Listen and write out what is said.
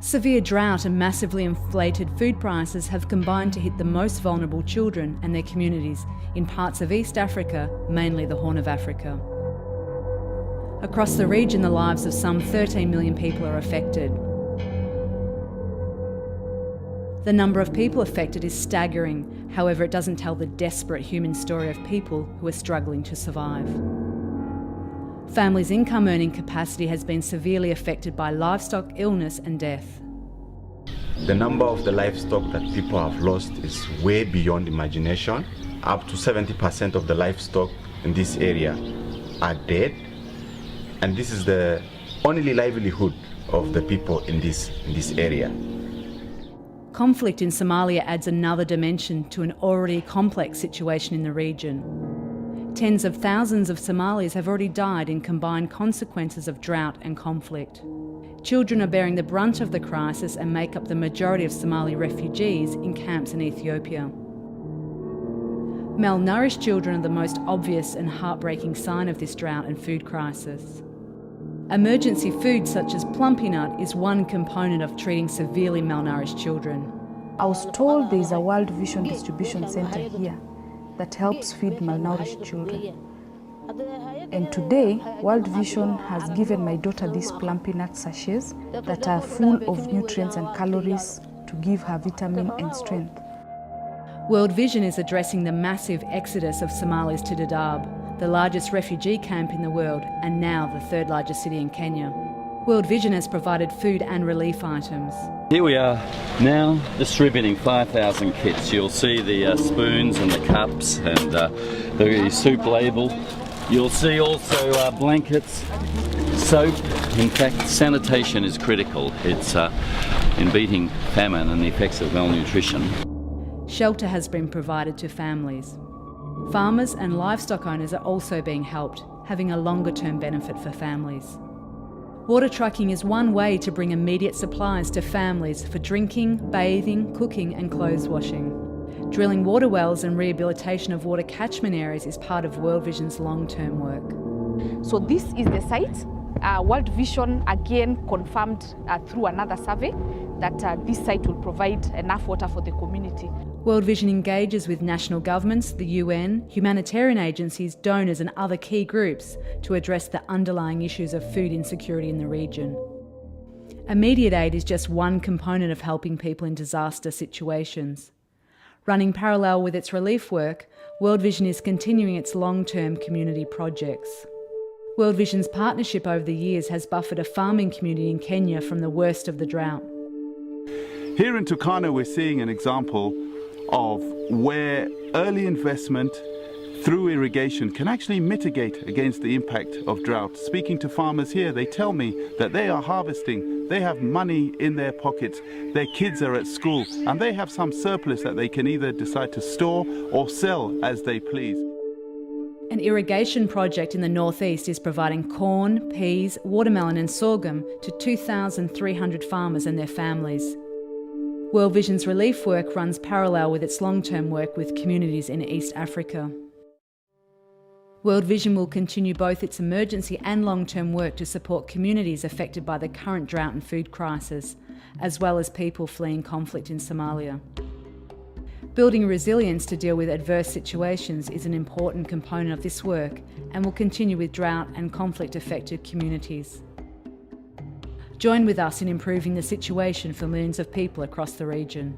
Severe drought and massively inflated food prices have combined to hit the most vulnerable children and their communities in parts of East Africa, mainly the Horn of Africa. Across the region, the lives of some 13 million people are affected. The number of people affected is staggering. However, it doesn't tell the desperate human story of people who are struggling to survive. Families' income earning capacity has been severely affected by livestock illness and death. The number of the livestock that people have lost is way beyond imagination. Up to 70% of the livestock in this area are dead, and this is the only livelihood of the people in this area. Conflict in Somalia adds another dimension to an already complex situation in the region. Tens of thousands of Somalis have already died in combined consequences of drought and conflict. Children are bearing the brunt of the crisis and make up the majority of Somali refugees in camps in Ethiopia. Malnourished children are the most obvious and heartbreaking sign of this drought and food crisis. Emergency food such as plumpy nut is one component of treating severely malnourished children. I was told there is a World Vision distribution center here that helps feed malnourished children. And today, World Vision has given my daughter these plumpy nut sachets that are full of nutrients and calories to give her vitamin and strength. World Vision is addressing the massive exodus of Somalis to Dadaab, the largest refugee camp in the world and now the third largest city in Kenya. World Vision has provided food and relief items. Here we are now distributing 5,000 kits. You'll see the spoons and the cups and the soup label. You'll see also blankets, soap. In fact, sanitation is critical. It's in beating famine and the effects of malnutrition. Shelter has been provided to families. Farmers and livestock owners are also being helped, having a longer-term benefit for families. Water trucking is one way to bring immediate supplies to families for drinking, bathing, cooking and clothes washing. Drilling water wells and rehabilitation of water catchment areas is part of World Vision's long-term work. So this is the site. World Vision again confirmed through another survey that this site will provide enough water for the community. World Vision engages with national governments, the UN, humanitarian agencies, donors and other key groups to address the underlying issues of food insecurity in the region. Immediate aid is just one component of helping people in disaster situations. Running parallel with its relief work, World Vision is continuing its long-term community projects. World Vision's partnership over the years has buffered a farming community in Kenya from the worst of the drought. Here in Turkana, we're seeing an example of where early investment through irrigation can actually mitigate against the impact of drought. Speaking to farmers here, they tell me that they are harvesting, they have money in their pockets, their kids are at school, and they have some surplus that they can either decide to store or sell as they please. An irrigation project in the northeast is providing corn, peas, watermelon and sorghum to 2,300 farmers and their families. World Vision's relief work runs parallel with its long-term work with communities in East Africa. World Vision will continue both its emergency and long-term work to support communities affected by the current drought and food crisis, as well as people fleeing conflict in Somalia. Building resilience to deal with adverse situations is an important component of this work and will continue with drought and conflict-affected communities. Join with us in improving the situation for millions of people across the region.